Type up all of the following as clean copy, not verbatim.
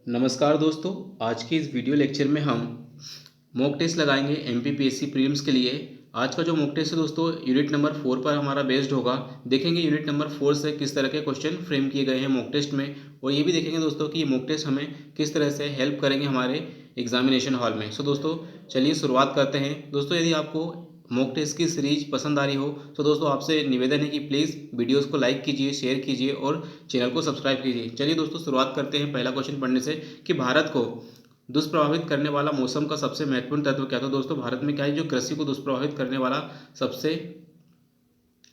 नमस्कार दोस्तों। आज के इस वीडियो लेक्चर में हम मॉक टेस्ट लगाएंगे एमपीपीएससी प्रीलिम्स के लिए। आज का जो मॉक टेस्ट है दोस्तों यूनिट नंबर 4 पर हमारा बेस्ड होगा। देखेंगे यूनिट नंबर 4 से किस तरह के क्वेश्चन फ्रेम किए गए हैं मॉक टेस्ट में, और ये भी देखेंगे दोस्तों कि ये मॉक टेस्ट हमें किस तरह से हेल्प करेंगे हमारे एग्जामिनेशन हॉल में। सो दोस्तों चलिए शुरुआत करते हैं। दोस्तों यदि आपको मॉक टेस्ट की सीरीज पसंद आ रही हो तो दोस्तों आपसे निवेदन है कि प्लीज़ वीडियोस को लाइक कीजिए, शेयर कीजिए और चैनल को सब्सक्राइब कीजिए। चलिए दोस्तों शुरुआत करते हैं पहला क्वेश्चन पढ़ने से कि भारत को दुष्प्रभावित करने वाला मौसम का सबसे महत्वपूर्ण तत्व क्या था। दोस्तों भारत में क्या है, जो कृषि को दुष्प्रभावित करने वाला सबसे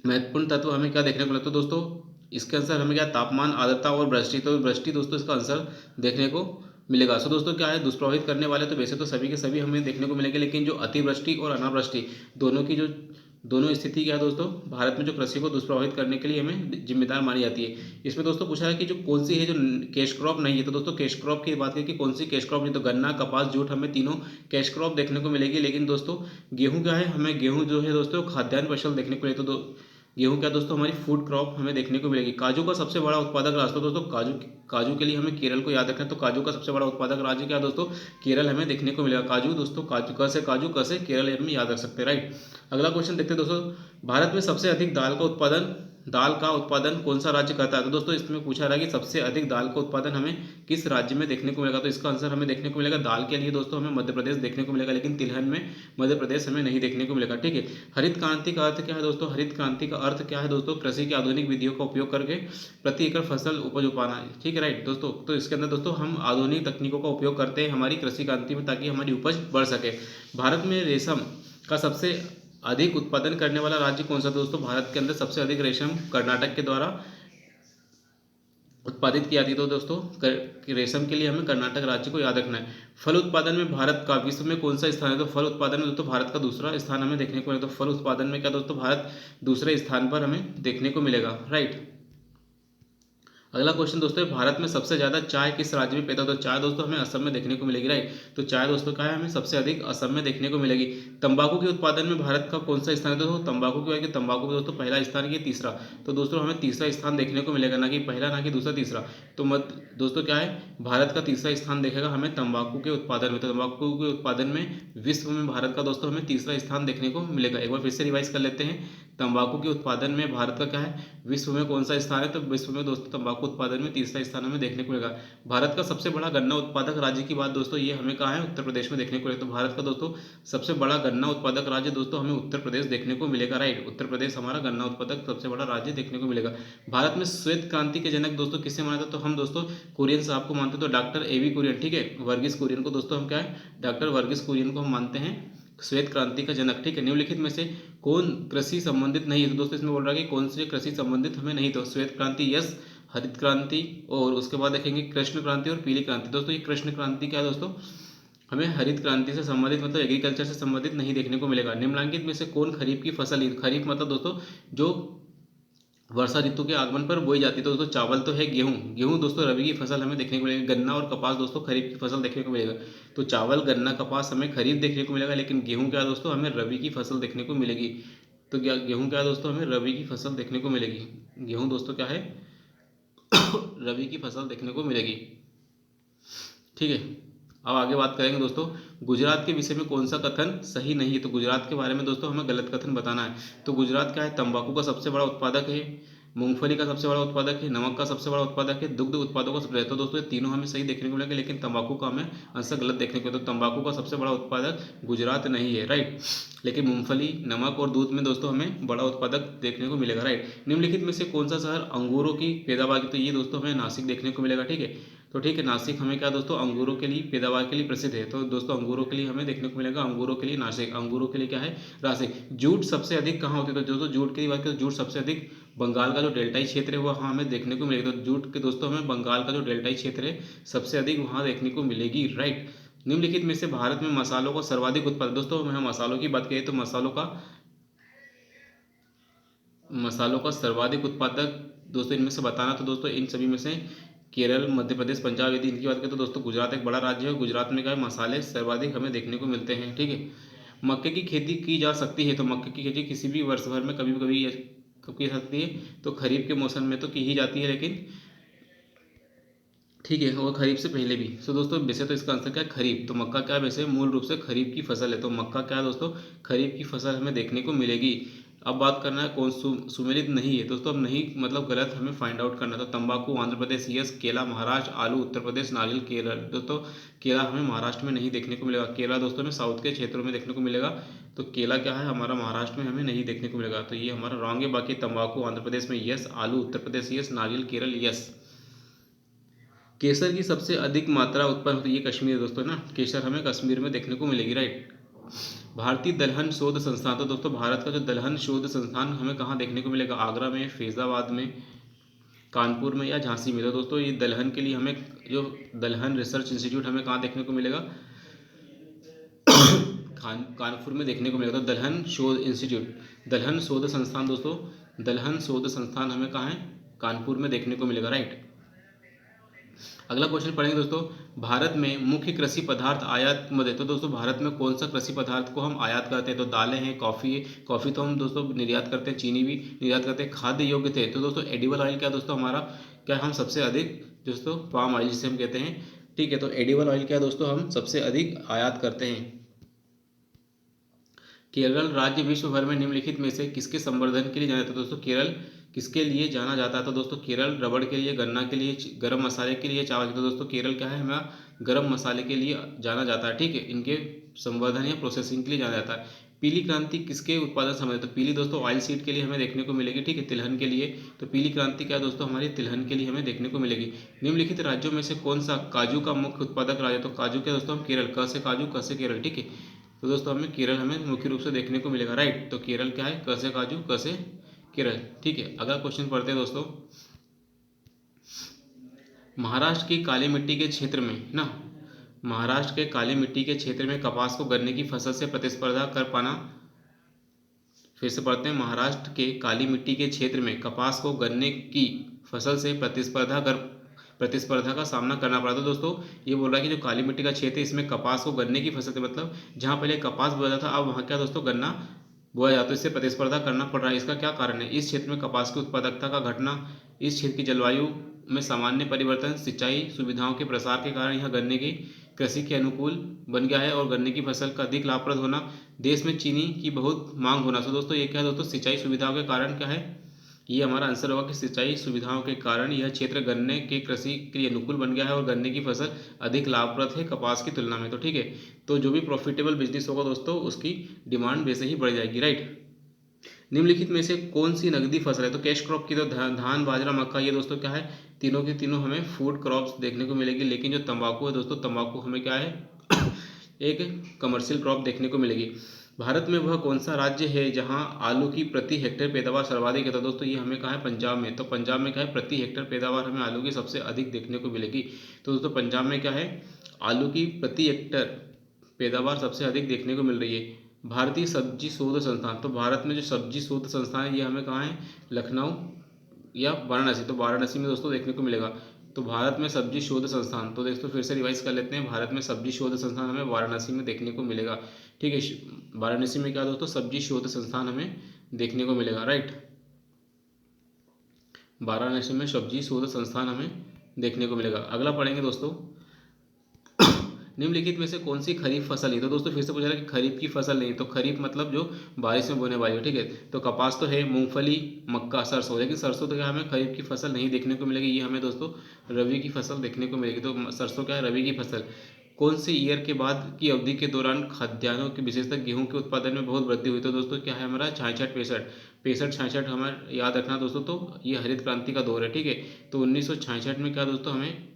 महत्वपूर्ण तत्व हमें क्या देखने को मिलता है दोस्तों, इसके आंसर हमें क्या, तापमान, आर्द्रता और वृष्टि। तो वृष्टि दोस्तों इसका आंसर देखने को मिलेगा। सो दोस्तों क्या है, दुष्प्रभावित करने वाले तो वैसे तो सभी के सभी हमें देखने को मिलेंगे, लेकिन जो अतिवृष्टि और अनावृष्टि दोनों स्थिति क्या है दोस्तों, भारत में जो कृषि को दुष्प्रभावित करने के लिए हमें जिम्मेदार मानी जाती है। इसमें दोस्तों पूछा है कि जो कौन सी है जो कैश क्रॉप नहीं है। तो दोस्तों कैश क्रॉप की बात करें कि कौन सी कैश क्रॉप नहीं, तो गन्ना, कपास, जूट, हमें तीनों कैश क्रॉप देखने को मिलेगी। लेकिन दोस्तों गेहूं क्या है, हमें गेहूं जो है दोस्तों खाद्यान्न फसल देखने को मिले। तो गेहूं क्या दोस्तों हमारी फूड क्रॉप हमें देखने को मिलेगी। काजू का सबसे बड़ा उत्पादक राज्य, तो दोस्तों काजू के लिए हमें केरल को याद रखना है। तो काजू का सबसे बड़ा उत्पादक राज्य क्या दोस्तों, केरल हमें देखने को मिलेगा। काजू दोस्तों काजू कैसे केरल हम याद रख सकते हैं, राइट। अगला क्वेश्चन देखते हैं दोस्तों, भारत में सबसे अधिक दाल का उत्पादन कौन सा राज्य करता है। तो दोस्तों इसमें पूछा रहा है कि सबसे अधिक दाल का उत्पादन हमें किस राज्य में देखने को मिलेगा। तो इसका आंसर हमें देखने को मिलेगा दाल के लिए दोस्तों हमें मध्य प्रदेश देखने को मिलेगा, लेकिन तिलहन में मध्य प्रदेश हमें नहीं देखने को मिलेगा, ठीक है। हरित क्रांति का अर्थ क्या है दोस्तों, हरित क्रांति का अर्थ क्या है दोस्तों, कृषि की आधुनिक विधियों का उपयोग करके प्रति एकड़ फसल उपज पाना, ठीक है, राइट दोस्तों। तो इसके अंदर दोस्तों हम आधुनिक तकनीकों का उपयोग करते हैं हमारी कृषि क्रांति में, ताकि हमारी उपज बढ़ सके। भारत में रेशम का सबसे अधिक उत्पादन करने वाला राज्य कौन सा दोस्तों, भारत के अंदर सबसे अधिक रेशम कर्नाटक के द्वारा उत्पादित की जाती है। तो दोस्तों रेशम के लिए हमें कर्नाटक राज्य को याद रखना है। फल उत्पादन में भारत का विश्व में कौन सा स्थान है। तो फल उत्पादन में दोस्तों भारत का दूसरा स्थान हमें देखने को मिलेगा। तो फल उत्पादन में क्या दोस्तों, भारत दूसरे स्थान पर हमें देखने को मिलेगा, राइट। अगला क्वेश्चन दोस्तों, भारत में सबसे ज्यादा चाय किस राज्य में पैदा होता है। तो चाय दोस्तों हमें असम में देखने को मिलेगी, राइट। तो चाय दोस्तों क्या है, हमें सबसे अधिक असम में देखने को मिलेगी। तंबाकू के उत्पादन में भारत का कौन सा स्थान है। दोस्तों तंबाकू की बात की, तंबाकू में दोस्तों पहला स्थान की तीसरा। तो दोस्तों हमें तीसरा स्थान देखने को मिलेगा, ना कि पहला, ना कि दूसरा, तीसरा। तो दोस्तों क्या है, भारत का तीसरा स्थान देखेगा हमें तंबाकू के उत्पादन में। तो तंबाकू के उत्पादन में विश्व में भारत का दोस्तों हमें तीसरा स्थान देखने को मिलेगा। एक बार फिर से रिवाइज कर लेते हैं, तंबाकू के उत्पादन में भारत का क्या है, विश्व में कौन सा स्थान है। तो विश्व में दोस्तों तंबाकू उत्पादन में तीसरा स्थान हमें देखने को मिलेगा। भारत का सबसे बड़ा गन्ना उत्पादक राज्य की बात दोस्तों, ये हमें कहाँ है, उत्तर प्रदेश में देखने को मिलेगा। तो भारत का दोस्तों सबसे बड़ा गन्ना उत्पादक राज्य दोस्तों हमें उत्तर प्रदेश देखने को मिलेगा, राइट। उत्तर प्रदेश हमारा गन्ना उत्पादक सबसे बड़ा राज्य देखने को मिलेगा। भारत में श्वेत क्रांति के जनक दोस्तों किसे माना था। तो हम दोस्तों कुरियन साहब को मानते हैं, तो डॉक्टर ए.वी. कुरियन, ठीक है। वर्गीस कुरियन को दोस्तों हम क्या है, डॉक्टर वर्गीस कुरियन को हम मानते हैं श्वेत क्रांति का जनक, ठीक है। निम्नलिखित में से कौन कृषि संबंधित नहीं है। तो दोस्तों इसमें बोल रहा है कि कौन से कृषि संबंधित हमें नहीं। तो श्वेत क्रांति यस, हरित क्रांति, और उसके बाद देखेंगे कृष्ण क्रांति और पीली क्रांति। दोस्तों ये कृष्ण क्रांति क्या है दोस्तों, हमें हरित क्रांति से संबंधित मतलब एग्रीकल्चर से संबंधित नहीं देखने को मिलेगा। निम्नलिखित में से कौन खरीफ की फसल, खरीफ मतलब दोस्तों जो वर्षा ऋतु के आगमन पर बोई जाती है। तो दोस्तों चावल तो है, गेहूं दोस्तों रबी की फसल हमें देखने को मिलेगी। गन्ना और कपास दोस्तों खरीफ की फसल देखने को मिलेगा। तो चावल, गन्ना, कपास हमें खरीफ देखने को मिलेगा, लेकिन गेहूं क्या दोस्तों हमें रबी की फसल देखने को मिलेगी। तो क्या गेहूं क्या दोस्तों हमें रबी की फसल देखने को मिलेगी। गेहूं दोस्तों क्या है रबी की फसल देखने को मिलेगी, ठीक है। अब आगे बात करेंगे दोस्तों, गुजरात के विषय में कौन सा कथन सही नहीं है। तो गुजरात के बारे में दोस्तों हमें गलत कथन बताना है। तो गुजरात क्या है, तंबाकू का सबसे बड़ा उत्पादक है, मूंगफली का सबसे बड़ा उत्पादक है, नमक का सबसे बड़ा उत्पादक है, दुग्ध उत्पादों का सबसे। तो दोस्तों ये तीनों हमें सही देखने को मिलेंगे, लेकिन तंबाकू का हमें आंसर गलत देखने को मिलेगा। तो तंबाकू का सबसे बड़ा उत्पादक गुजरात नहीं है, राइट। लेकिन मूंगफली, नमक और दूध में दोस्तों हमें बड़ा उत्पादक देखने को मिलेगा, राइट। निम्नलिखित में से कौन सा शहर अंगूरों की पैदावार की। तो ये दोस्तों हमें नासिक देखने को मिलेगा, ठीक है। तो ठीक है, नासिक हमें क्या दोस्तों अंगूरों के लिए पैदावार के लिए प्रसिद्ध है। तो दोस्तों अंगूरों के लिए हमें देखने को मिलेगा, अंगूरों के लिए नासिक, अंगूरों के लिए क्या है, नासिक। जूट सबसे अधिक कहाँ होती है। तो दोस्तों जूट की बात करें, जूट सबसे अधिक बंगाल का जो डेल्टाई क्षेत्र है वहाँ हमें देखने को मिलेगा। तो जूट के दोस्तों हमें बंगाल का जो डेल्टाई क्षेत्र है सबसे अधिक वहाँ देखने को मिलेगी, राइट। निम्नलिखित में से भारत में मसालों का सर्वाधिक उत्पादन। दोस्तों हम मसालों की बात करें तो मसालों का सर्वाधिक उत्पादक दोस्तों इनमें से बताना। तो दोस्तों इन सभी में से केरल, मध्य प्रदेश, पंजाब, यदि इनकी बात करें तो दोस्तों गुजरात एक बड़ा राज्य है। गुजरात में क्या है, मसाले सर्वाधिक हमें देखने को मिलते हैं, ठीक है। मक्के की खेती की जा सकती है। तो मक्के की खेती किसी भी वर्ष भर में कभी कभी कब की जा सकती है। तो खरीफ के मौसम में तो की ही जाती है, लेकिन ठीक है, और खरीफ से पहले भी। सो दोस्तों वैसे तो इसका आंसर क्या है, खरीफ। तो मक्का क्या है, वैसे मूल रूप से खरीफ की फसल है, तो मक्का क्या है दोस्तों, खरीफ की फसल हमें देखने को मिलेगी। अब बात करना है कौन सुमेलित नहीं है दोस्तों, अब नहीं मतलब गलत हमें फाइंड आउट करना है। तो तंबाकू आंध्र प्रदेश यस, केला महाराष्ट्र, आलू उत्तर प्रदेश, नारियल केरल। दोस्तों केला हमें महाराष्ट्र में नहीं देखने को मिलेगा, केला दोस्तों में साउथ के क्षेत्रों में देखने को मिलेगा। तो केला क्या है हमारा महाराष्ट्र में हमें नहीं देखने को मिलेगा, तो ये हमारा रॉन्ग है। बाकी तंबाकू आंध्र प्रदेश में यस, आलू उत्तर प्रदेश यस, नारियल केरल यस। केसर की सबसे अधिक मात्रा उत्पन्न होती है, ये कश्मीर है दोस्तों ना, केसर हमें कश्मीर में देखने को मिलेगी, राइट। भारतीय दलहन शोध संस्थान, तो दोस्तों भारत का जो दलहन शोध संस्थान हमें कहाँ देखने को मिलेगा, आगरा में, फैजाबाद में, कानपुर में या झांसी में। तो दोस्तों ये दलहन के लिए हमें जो दलहन रिसर्च इंस्टीट्यूट हमें कहाँ देखने को मिलेगा, कानपुर में देखने को मिलेगा। तो दलहन शोध इंस्टीट्यूट, दलहन शोध संस्थान दोस्तों, दलहन शोध संस्थान हमें कहाँ है, कानपुर में देखने को मिलेगा, राइट। अगला क्वेश्चन पढ़ेंगे दोस्तों, भारत में मुख्य कृषि पदार्थ आयात मध्य। तो दोस्तों भारत में कौन सा कृषि पदार्थ को हम आयात करते हैं, तो दालें हैं, कॉफ़ी है, कॉफ़ी तो हम दोस्तों निर्यात करते हैं, चीनी भी निर्यात करते हैं। खाद्य योग्य थे, तो दोस्तों एडिबल ऑयल क्या दोस्तों हमारा, क्या हम सबसे अधिक दोस्तों पाम ऑयल जिसे हम कहते हैं, ठीक है। तो एडिबल ऑयल क्या दोस्तों हम सबसे अधिक आयात करते हैं। केरल राज्य विश्व भर में निम्नलिखित में से किसके संवर्धन के लिए जाना जाता है, दोस्तों केरल किसके लिए जाना जाता है, तो दोस्तों केरल रबड़ के लिए, गन्ना के लिए, गरम मसाले के लिए, चावल। तो दोस्तों केरल क्या है हमारा गरम मसाले के लिए जाना जाता है, ठीक है, इनके संवर्धन या प्रोसेसिंग के लिए जाना जाता है। पीली क्रांति किसके उत्पादन समय, तो पीली दोस्तों ऑयल सीड के लिए हमें देखने को मिलेगी, ठीक है, तिलहन के लिए। तो पीली क्रांति क्या है दोस्तों हमारी तिलहन के लिए हमें देखने को मिलेगी। निम्नलिखित राज्यों में से कौन सा काजू का मुख्य उत्पादक राज्य, तो काजू क्या दोस्तों हम केरल, क से काजू, क से केरल, ठीक है। तो दोस्तों हमें केरल हमें मुख्य रूप से देखने को मिलेगा, राइट। तो केरल क्या है, क से काजू, क से केरल, ठीक है। अगला क्वेश्चन पढ़ते हैं दोस्तों, महाराष्ट्र की काली मिट्टी के क्षेत्र में ना, महाराष्ट्र के काली मिट्टी के क्षेत्र में कपास को गन्ने की फसल से प्रतिस्पर्धा कर पाना। फिर से पढ़ते हैं, महाराष्ट्र के काली मिट्टी के क्षेत्र में कपास को गन्ने की फसल से प्रतिस्पर्धा का सामना करना पड़ा। तो दोस्तों ये बोल रहा है कि जो काली मिट्टी का क्षेत्र है इसमें कपास को गन्ने की फसल से, मतलब जहाँ पहले कपास बोया जाता था अब वहाँ क्या दोस्तों गन्ना बोया जाता है, इससे प्रतिस्पर्धा करना पड़ रहा है। इसका क्या कारण है, इस क्षेत्र में कपास की उत्पादकता का घटना, इस क्षेत्र की जलवायु में सामान्य परिवर्तन, सिंचाई सुविधाओं के प्रसार के कारण यह गन्ने की कृषि के अनुकूल बन गया है और गन्ने की फसल का अधिक लाभप्रद होना, देश में चीनी की बहुत मांग होना। तो दोस्तों ये क्या है दोस्तों, सिंचाई सुविधाओं के कारण क्या है, ये हमारा आंसर होगा कि सिंचाई सुविधाओं के कारण यह क्षेत्र गन्ने के कृषि के लिए अनुकूल बन गया है और गन्ने की फसल अधिक लाभप्रद है कपास की तुलना में। तो ठीक है, तो जो भी प्रॉफिटेबल बिजनेस होगा दोस्तों उसकी डिमांड वैसे ही बढ़ जाएगी, राइट। निम्नलिखित में से कौन सी नकदी फसल है, तो कैश क्रॉप की तो धान बाजरा मक्का, ये दोस्तों क्या है तीनों की तीनों हमें फूड क्रॉप्स देखने को मिलेगी। लेकिन जो तंबाकू है दोस्तों, तंबाकू हमें क्या है एक कमर्शियल क्रॉप देखने को मिलेगी। भारत में वह कौन सा राज्य है जहां आलू की प्रति हेक्टेयर पैदावार सर्वाधिक है, तो दोस्तों ये हमें कहा है पंजाब में। तो पंजाब में क्या है प्रति हेक्टेयर पैदावार हमें आलू की सबसे अधिक देखने को मिलेगी। तो दोस्तों पंजाब में क्या है आलू की प्रति हेक्टेयर पैदावार सबसे अधिक देखने को मिल रही है। भारतीय सब्जी शोध संस्थान, तो भारत में जो सब्जी शोध संस्थान है ये हमें कहाँ है लखनऊ या वाराणसी। तो वाराणसी में दोस्तों देखने को मिलेगा। तो भारत में सब्जी शोध संस्थान, तो दोस्तों फिर से रिवाइज कर लेते हैं, भारत में सब्जी शोध संस्थान हमें वाराणसी में देखने को मिलेगा, ठीक है। वाराणसी में क्या दोस्तों सब्जी शोध संस्थान हमें देखने को मिलेगा, राइट। वाराणसी में सब्जी शोध संस्थान हमें देखने को मिलेगा। अगला पढ़ेंगे दोस्तों, निम्नलिखित में से कौन सी खरीफ फसल है, तो दोस्तों फिर से पूछा कि खरीफ की फसल नहीं, तो खरीफ मतलब जो बारिश में बोने वाली है, ठीक है। तो कपास तो है, मूंगफली, मक्का, सरसों, लेकिन सरसों तो क्या हमें खरीफ की फसल नहीं देखने को मिलेगी, ये हमें दोस्तों रबी की फसल देखने को मिलेगी। तो सरसों क्या है रबी की फसल। कौन सी ईयर के बाद की अवधि के दौरान खाद्यान्नों की विशेषतः गेहूं के उत्पादन में बहुत वृद्धि हुई, तो दोस्तों क्या है हमारा 66-65 हमें याद रखना दोस्तों। तो ये हरित क्रांति का दौर है, ठीक है। तो 1966 में क्या दोस्तों हमें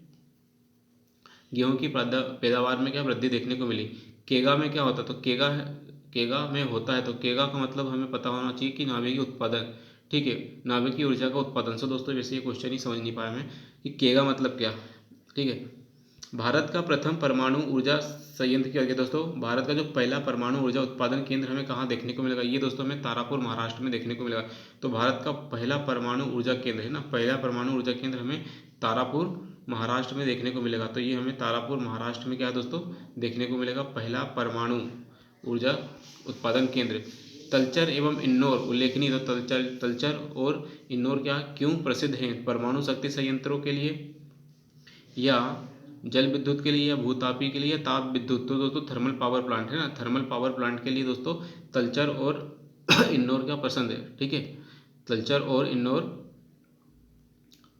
गेहूं की पैदावार में क्या वृद्धि देखने को मिली। केगा में क्या होता है, तो केगा में होता है, तो केगा का मतलब हमें पता होना चाहिए कि नाभिकीय उत्पादन, ठीक है, नाभिकीय ऊर्जा का उत्पादन। सो दोस्तों वैसे ये क्वेश्चन ही समझ नहीं पाया मैं कि केगा मतलब क्या, ठीक है। भारत का प्रथम परमाणु ऊर्जा संयंत्र क्या है दोस्तों, भारत का जो पहला परमाणु ऊर्जा उत्पादन केंद्र हमें कहाँ देखने को मिलेगा, ये दोस्तों हमें तारापुर महाराष्ट्र में देखने को मिलेगा। तो भारत का पहला परमाणु ऊर्जा केंद्र है ना, पहला परमाणु ऊर्जा केंद्र हमें तारापुर महाराष्ट्र में देखने को मिलेगा। तो ये हमें तारापुर महाराष्ट्र में क्या है दोस्तों देखने को मिलेगा पहला परमाणु ऊर्जा उत्पादन केंद्र। तलचर एवं इन्नौर उल्लेखनीय, तो तलचर और इन्नौर क्या क्यों प्रसिद्ध हैं परमाणु शक्ति संयंत्रों के लिए। या जल विद्युत के लिए या भूतापी के लिए या ताप विद्युत। तो दोस्तों थर्मल पावर प्लांट है ना, थर्मल पावर प्लांट के लिए दोस्तों तलचर और इन्नौर क्या पसंद है, ठीक है। तलचर और इन्नौर,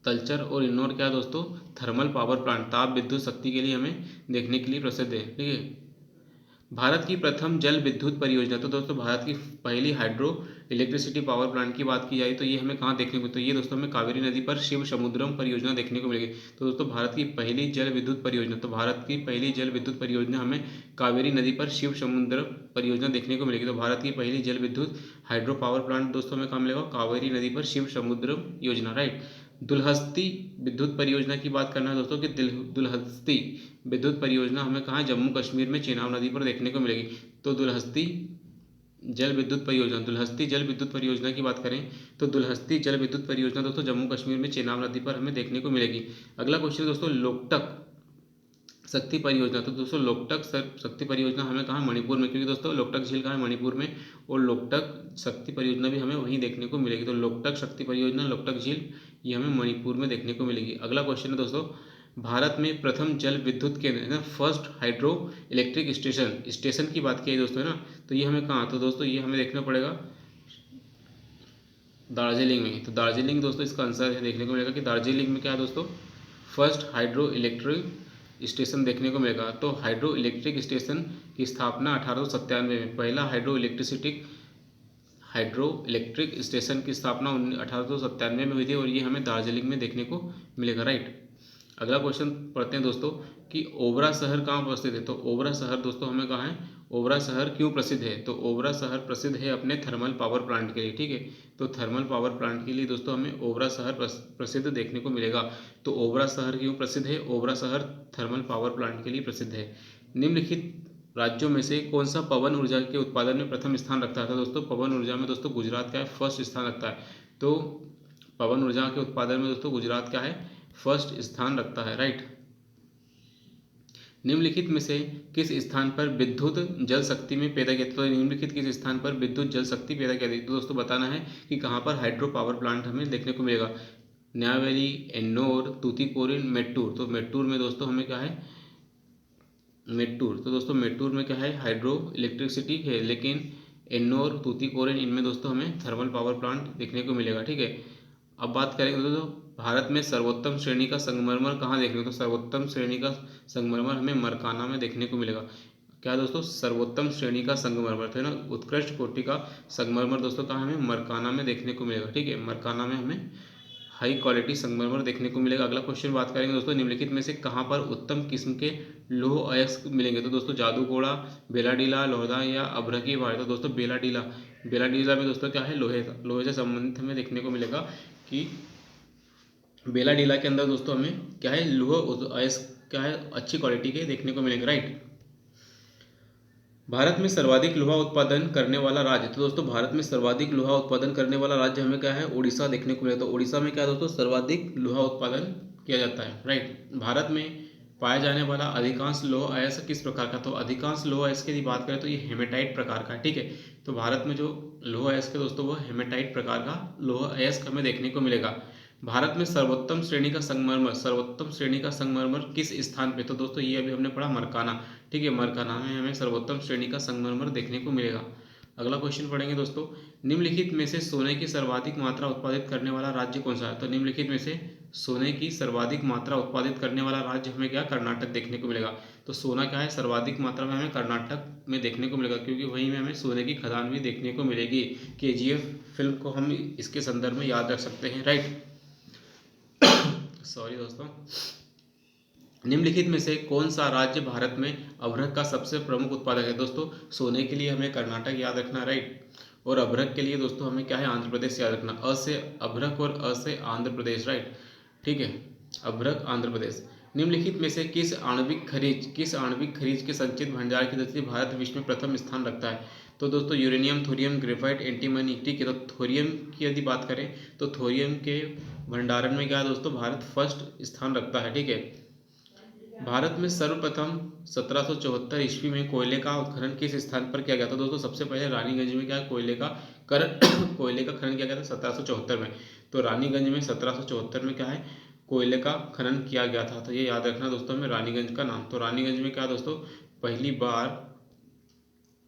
तलचर और इन्नौर क्या दोस्तों, थर्मल पावर प्लांट ताप विद्युत शक्ति के लिए हमें देखने के लिए प्रसिद्ध है, ठीक है। भारत की प्रथम जल विद्युत परियोजना, तो दोस्तों भारत की पहली हाइड्रो इलेक्ट्रिसिटी पावर प्लांट की बात की जाए तो ये हमें कहाँ देखने को, तो ये दोस्तों हमें कावेरी नदी पर शिव समुद्रम परियोजना देखने को मिलेगी। तो दोस्तों भारत की पहली जल विद्युत परियोजना, तो भारत की पहली जल विद्युत परियोजना हमें कावेरी नदी पर शिव समुद्र परियोजना देखने को मिलेगी। तो भारत की पहली जल विद्युत हाइड्रो पावर प्लांट दोस्तों हमें कहाँ मिलेगा, कावेरी नदी पर शिव समुद्र योजना, राइट। दुलहस्ती विद्युत परियोजना की बात करना है दोस्तों कि दुलहस्ती विद्युत परियोजना हमें कहाँ, जम्मू कश्मीर में चेनाब नदी पर देखने को मिलेगी। तो दुलहस्ती जल विद्युत परियोजना, दुलहस्ती जल विद्युत परियोजना की बात करें तो दुलहस्ती जल विद्युत परियोजना दोस्तों जम्मू कश्मीर में चेनाब नदी पर हमें देखने को मिलेगी। अगला क्वेश्चन दोस्तों लोकटक शक्ति परियोजना, तो दोस्तों लोकटक शक्ति परियोजना हमें कहाँ, मणिपुर में, क्योंकि दोस्तों लोकटक झील कहाँ है, मणिपुर में, और लोकटक शक्ति परियोजना भी हमें वहीं देखने को मिलेगी। तो लोकटक शक्ति परियोजना, लोकटक झील, ये हमें मणिपुर में देखने को मिलेगी। अगला क्वेश्चन है दोस्तों भारत में प्रथम जल विद्युत केंद्र है ना, first hydro electric station, station की बात की है दोस्तों है ना, तो ये हमें कहाँ, तो दोस्तों ये हमें देखना पड़ेगा दार्जिलिंग में। तो दार्जिलिंग दोस्तों इसका आंसर है, देखने को मिलेगा कि दार्जिलिंग में क्या है दोस्तों, फर्स्ट हाइड्रो इलेक्ट्रिक स्टेशन देखने को मिलेगा। तो हाइड्रो इलेक्ट्रिक स्टेशन की स्थापना 1897 में, पहला हाइड्रो इलेक्ट्रिक स्टेशन की स्थापना 1897 में हुई थी और ये हमें दार्जिलिंग में देखने को मिलेगा, राइट। अगला क्वेश्चन पढ़ते हैं दोस्तों कि ओबरा शहर कहाँ उपस्थित है। तो ओबरा शहर दोस्तों हमें कहाँ है, ओबरा शहर क्यों प्रसिद्ध है, तो ओबरा शहर प्रसिद्ध है अपने थर्मल पावर प्लांट के लिए, ठीक है। तो थर्मल पावर प्लांट के लिए दोस्तों हमें ओबरा शहर प्रसिद्ध देखने को मिलेगा। तो ओबरा शहर क्यों प्रसिद्ध है, ओबरा शहर थर्मल पावर प्लांट के लिए प्रसिद्ध है। निम्नलिखित राज्यों में से कौन सा पवन ऊर्जा के उत्पादन में प्रथम स्थान रखता है, तो दोस्तों पवन ऊर्जा में दोस्तों गुजरात क्या है, फर्स्ट स्थान रखता है। तो पवन ऊर्जा के उत्पादन में दोस्तों गुजरात क्या है, फर्स्ट स्थान रखता है, राइट। निम्नलिखित में से किस स्थान पर विद्युत जल शक्ति में पैदा किया, तो निम्नलिखित किस स्थान पर विद्युत जल शक्ति पैदा किया, तो दोस्तों बताना है कि कहाँ पर हाइड्रो पावर प्लांट हमें देखने को मिलेगा। न्यायवैली, एन्नौर, तूतीकोरिन, मेट्टूर। तो मेट्टूर में दोस्तों हमें क्या है, मेट्टूर, तो दोस्तों मेट्टूर में क्या है, हाइड्रो इलेक्ट्रिसिटी है, लेकिन एन्नौर, तूतीकोरिन इनमें दोस्तों हमें थर्मल पावर प्लांट देखने को मिलेगा, ठीक है। अब बात करेंगे दोस्तों भारत में सर्वोत्तम श्रेणी का संगमरमर कहाँ देखने को, तो सर्वोत्तम श्रेणी का संगमरमर हमें मरकाना में देखने को मिलेगा। क्या दोस्तों, सर्वोत्तम श्रेणी का संगमरमर है ना, उत्कृष्ट कोटि का संगमरमर दोस्तों कहाँ हमें मरकाना में देखने को मिलेगा, ठीक है। मरकाना में हमें हाई क्वालिटी संगमरमर देखने को मिलेगा। अगला क्वेश्चन बात करेंगे दोस्तों निम्नलिखित में से कहाँ पर उत्तम किस्म के लौह अयस्क मिलेंगे, तो दोस्तों जादूगोड़ा, बेलाडीला, लोहदा या अभ्रकी पहाड़। तो दोस्तों बेलाडीला, बेलाडीला में दोस्तों क्या है, लोहे से संबंधित हमें देखने को मिलेगा कि बेलाडीला के अंदर दोस्तों हमें क्या है, लौह अयस्क क्या है, अच्छी क्वालिटी के देखने को मिलेंगे, राइट। भारत में सर्वाधिक लोहा उत्पादन करने वाला राज्य, तो दोस्तों भारत में सर्वाधिक लोहा उत्पादन करने वाला राज्य हमें क्या है, उड़ीसा देखने को मिलेगा। तो उड़ीसा में क्या दोस्तों सर्वाधिक लोहा उत्पादन किया जाता है, राइट। भारत में पाया जाने वाला अधिकांश लोह अयस्क किस प्रकार का, तो अधिकांश लोह अयस्क की बात करें तो ये हेमेटाइट प्रकार का है, ठीक है। तो भारत में जो लोह अयस्क है दोस्तों वो हेमेटाइट प्रकार का लोह अयस्क हमें देखने को मिलेगा। भारत में सर्वोत्तम श्रेणी का संगमरमर, सर्वोत्तम श्रेणी का संगमरमर किस स्थान पे, तो दोस्तों ये अभी हमने पढ़ा मरकाना, ठीक है। मरकाना में हमें सर्वोत्तम श्रेणी का संगमरमर देखने को मिलेगा। अगला क्वेश्चन पढ़ेंगे दोस्तों निम्नलिखित में से सोने की सर्वाधिक मात्रा उत्पादित करने वाला राज्य कौन सा है, तो निम्नलिखित में से सोने की सर्वाधिक मात्रा उत्पादित करने वाला राज्य हमें क्या, कर्नाटक देखने को मिलेगा। तो सोना क्या है, सर्वाधिक मात्रा में हमें कर्नाटक में देखने को मिलेगा, क्योंकि वहीं में हमें सोने की खदान भी देखने को मिलेगी। KGF फिल्म को हम इसके संदर्भ में याद रख सकते हैं, राइट। सॉरी दोस्तों, निम्नलिखित में से कौन सा राज्य भारत में अभ्रक का सबसे प्रमुख उत्पादक है, दोस्तों सोने के लिए हमें कर्नाटक याद रखना, राइट। और अभ्रक के लिए दोस्तों हमें क्या है, आंध्र प्रदेश याद रखना। अ से अभ्रक और अ से आंध्र प्रदेश, राइट, ठीक है। अभ्रक आंध्र प्रदेश। निम्नलिखित में से किस आणविक खनिज के संचित भंडार की दृष्टि से भारत विश्व में प्रथम स्थान रखता है, तो दोस्तों यूरेनियम, थोरियम, ग्रेफाइट, एंटीमनी, ठीक है। तो थोरियम की यदि बात करें तो थोरियम के भंडारण में क्या है दोस्तों, भारत फर्स्ट स्थान रखता है, ठीक है। भारत में सर्वप्रथम 1774 ईस्वी में कोयले का उत्खनन किस स्थान पर किया गया था, दोस्तों सबसे पहले रानीगंज में क्या कोयले का खनन किया गया था 1774 में। तो रानीगंज में 1774 में क्या है कोयले का खनन किया गया था? तो ये याद रखना दोस्तों हमें रानीगंज का नाम। तो रानीगंज में क्या दोस्तों, पहली बार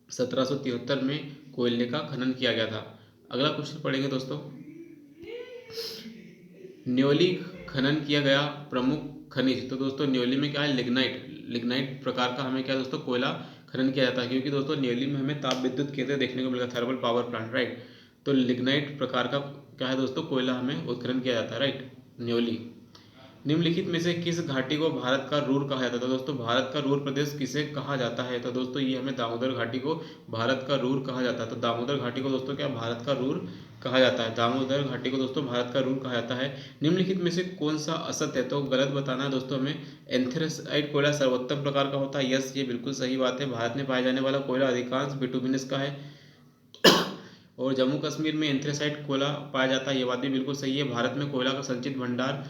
1773 में कोयले का खनन किया गया था। अगला क्वेश्चन पढ़ेंगे दोस्तों, न्योली खनन किया गया प्रमुख खनिज। तो दोस्तों न्योली में क्या है, लिग्नाइट। लिग्नाइट प्रकार का हमें क्या दोस्तों कोयला खनन किया जाता है, क्योंकि दोस्तों न्योली में हमें ताप विद्युत केंद्र देखने को मिलेगा, थर्मल पावर प्लांट, राइट। तो लिग्नाइट प्रकार का क्या है दोस्तों कोयला हमें उत्खनन किया जाता है, राइट, न्योली। निम्नलिखित में से किस घाटी को भारत का रूर कहा जाता है? तो दोस्तों भारत का रूर प्रदेश किसे कहा जाता है? तो दोस्तों ये हमें दामोदर घाटी को भारत का रूर कहा जाता है। तो दामोदर घाटी को दोस्तों क्या भारत का रूर कहा जाता है? दामोदर घाटी को दोस्तों भारत का रूर कहा जाता है। निम्नलिखित में से कौन सा असत्य है? तो गलत बताना है दोस्तों हमें। एंथ्रेसाइट कोयला सर्वोत्तम प्रकार का होता है, यस ये बिल्कुल सही बात है। भारत में पाया जाने वाला कोयला अधिकांश बिटुमिनस का है और जम्मू कश्मीर में एंथ्रेसाइट कोयला पाया जाता है, ये बात भी बिल्कुल सही है। भारत में कोयला का संचित भंडार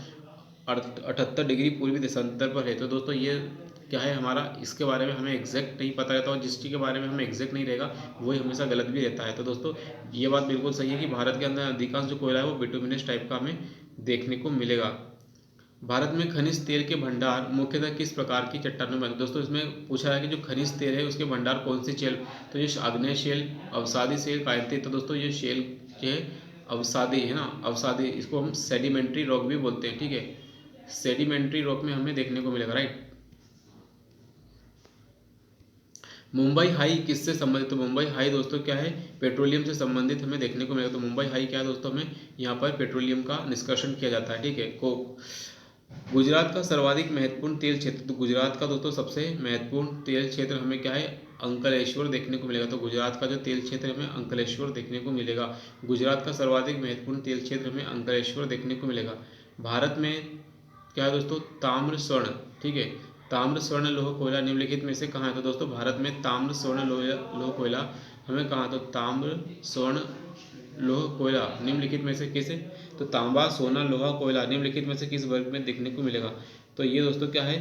78 पूर्वी देशांतर पर है। तो दोस्तों ये क्या है हमारा, इसके बारे में हमें एग्जैक्ट नहीं पता रहता और जिस चीज़ के बारे में हमें एग्जैक्ट नहीं रहेगा वही हमेशा गलत भी रहता है। तो दोस्तों ये बात बिल्कुल सही है कि भारत के अंदर अधिकांश जो कोयला है वो बिटुमिनस टाइप का हमें देखने को मिलेगा। भारत में खनिज तेल के भंडार मुख्यतः किस प्रकार की चट्टानों में? दोस्तों इसमें पूछा है कि जो खनिज तेल है उसके भंडार कौन सी शेल? तो ये आग्नेय शेल, अवसादी शेल, कायंती। तो दोस्तों ये शेल जो है अवसादी है ना, अवसादी, इसको हम सेडिमेंट्री रॉक भी बोलते हैं, ठीक है। सेडिमेंट्री रॉक में हमें देखने को मिलेगा, राइट। मुंबई हाई किससे संबंधित? तो मुंबई हाई दोस्तों क्या है, पेट्रोलियम से संबंधित हमें देखने को मिलेगा। तो मुंबई हाई क्या है दोस्तों, हमें यहाँ पर पेट्रोलियम का निष्कर्षण किया जाता है, ठीक है। कोक। गुजरात का सर्वाधिक महत्वपूर्ण तेल क्षेत्र? तो गुजरात का दोस्तों सबसे महत्वपूर्ण तेल क्षेत्र हमें क्या है, अंकलेश्वर देखने को मिलेगा। तो गुजरात का जो तेल क्षेत्र हमें अंकलेश्वर देखने को मिलेगा। गुजरात का सर्वाधिक महत्वपूर्ण तेल क्षेत्र हमें अंकलेश्वर देखने को मिलेगा। भारत में क्या है दोस्तों, ताम्र स्वर्ण, ठीक है। ताम्र स्वर्ण लोह कोयला निम्नलिखित में से कहाँ है? तो दोस्तों भारत में ताम्र स्वर्ण लोह कोयला हमें कहाँ, तो ताम्र स्वर्ण लोह कोयला निम्नलिखित में से किस, तो तांबा सोना लोहा कोयला निम्नलिखित में से किस वर्ग में देखने को मिलेगा? तो ये दोस्तों क्या है,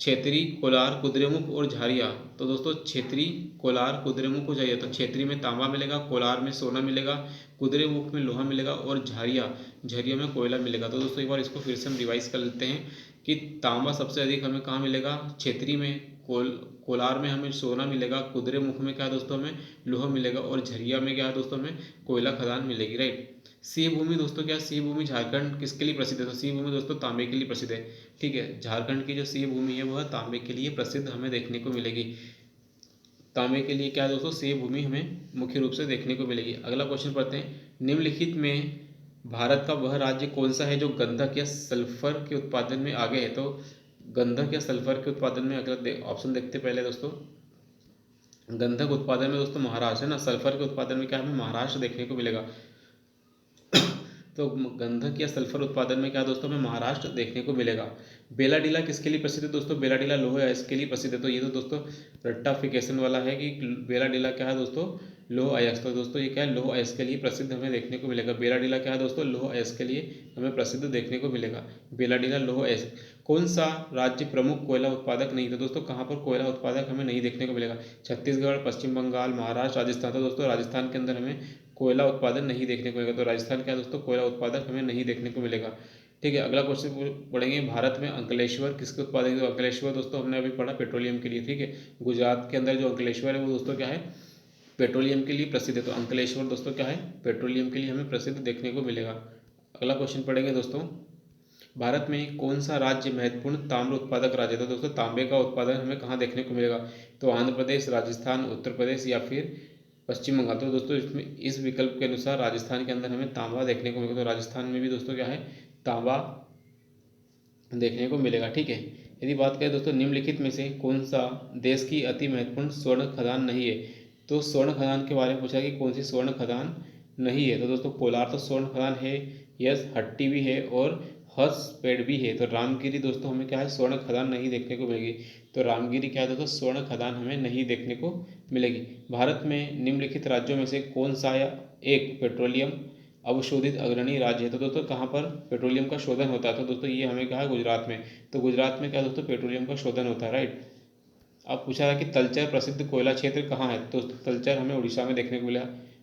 क्षेत्री, कोलार, कुद्रेमुख और झारिया। तो दोस्तों क्षेत्री, कोलार, कुद्रेमुख और झारिया। तो क्षेत्री में तांबा मिलेगा, कोलार में सोना मिलेगा, कुद्रेमुख में लोहा मिलेगा और झारिया, झरिया में कोयला मिलेगा। तो दोस्तों एक बार इसको फिर से हम रिवाइज कर लेते हैं कि तांबा सबसे अधिक हमें कहाँ मिलेगा, क्षेत्री में, कोलार में हमें सोना मिलेगा, कुद्रेमुख में क्या है दोस्तों हमें लोहा मिलेगा और झरिया में क्या है दोस्तों हमें कोयला खदान मिलेगी, राइट। सिंह भूमि दोस्तों क्या, सिंह भूमि झारखंड किसके लिए प्रसिद्ध है? तो सिंह भूमि दोस्तों तांबे के लिए प्रसिद्ध है, ठीक है। झारखंड की जो सिंह भूमि है वह तांबे के लिए प्रसिद्ध हमें देखने को मिलेगी। तांबे के लिए क्या है दोस्तों, सिंह भूमि हमें मुख्य रूप से देखने को मिलेगी। अगला क्वेश्चन पढ़ते हैं, निम्नलिखित में भारत का वह राज्य कौन सा है जो गंधक या सल्फर के उत्पादन में आगे है? तो गंधक या सल्फर के उत्पादन में अगला ऑप्शन देखते पहले दोस्तों, गंधक उत्पादन में दोस्तों महाराष्ट्र है ना, सल्फर के उत्पादन में क्या हमें महाराष्ट्र देखने को मिलेगा। तो गंधक या सल्फर उत्पादन में क्या दोस्तों हमें महाराष्ट्र देखने को मिलेगा। बेलाडीला किसके लिए प्रसिद्ध है दोस्तों? बेलाडीला लौह अयस्क के लिए प्रसिद्ध है। तो ये तो दोस्तों रट्टाफिकेशन वाला है कि बेलाडीला क्या है दोस्तों, लौह अयस्क। तो दोस्तों ये क्या है, लौह अयस्क के लिए प्रसिद्ध हमें देखने को मिलेगा। बेलाडीला क्या है दोस्तों, लौह अयस्क के लिए हमें प्रसिद्ध देखने को मिलेगा। बेलाडीला लौह अयस्क। कौन सा राज्य प्रमुख कोयला उत्पादक नहीं? तो दोस्तों कहाँ पर कोयला उत्पादक हमें नहीं देखने को मिलेगा? छत्तीसगढ़, पश्चिम बंगाल, महाराष्ट्र, राजस्थान। तो दोस्तों राजस्थान के अंदर हमें कोयला उत्पादन नहीं देखने को मिलेगा। तो राजस्थान क्या है दोस्तों, कोयला उत्पादक हमें नहीं देखने को मिलेगा, ठीक है। अगला क्वेश्चन पढ़ेंगे, भारत में अंकलेश्वर किसके उत्पादक? तो अंकलेश्वर दोस्तों हमने अभी पढ़ा पेट्रोलियम के लिए, ठीक है। गुजरात के अंदर जो अंकलेश्वर है वो दोस्तों क्या है, पेट्रोलियम के लिए प्रसिद्ध है। तो अंकलेश्वर दोस्तों क्या है, पेट्रोलियम के लिए हमें प्रसिद्ध देखने को मिलेगा। अगला क्वेश्चन पढ़ेंगे दोस्तों, भारत में कौन सा राज्य महत्वपूर्ण ताम्र उत्पादक राज्य है? तो दोस्तों तांबे का उत्पादन हमें कहाँ देखने को मिलेगा? तो आंध्र प्रदेश, राजस्थान, उत्तर प्रदेश या फिर पश्चिम बंगाल। तो दोस्तों इसमें इस विकल्प के अनुसार राजस्थान के अंदर हमें तांबा देखने को मिलेगा। तो राजस्थान में भी दोस्तों क्या है, तांबा देखने को मिलेगा, ठीक है। यदि बात करें दोस्तों, निम्नलिखित में से कौन सा देश की अति महत्वपूर्ण स्वर्ण खदान नहीं है? तो स्वर्ण खदान के बारे में पूछा कि कौन सी स्वर्ण खदान नहीं है? तो दोस्तों कोलार तो स्वर्ण खदान है, यस, हट्टी भी है और हसपेड भी है। तो रामगिरी दोस्तों हमें क्या है, स्वर्ण खदान नहीं देखने को मिलेगी। तो रामगिरी क्या है दोस्तों, स्वर्ण खदान हमें नहीं देखने को मिलेगी। भारत में निम्नलिखित राज्यों में से कौन सा एक पेट्रोलियम अवशोधित अग्रणी राज्य है? तो दोस्तों कहाँ पर पेट्रोलियम का शोधन होता है? तो दोस्तों ये हमें कहा है गुजरात में। तो गुजरात में क्या दोस्तों पेट्रोलियम का शोधन होता है, राइट। अब पूछा है कि तलचर प्रसिद्ध कोयला क्षेत्र कहाँ है? तो तलचर हमें उड़ीसा में देखने को मिला,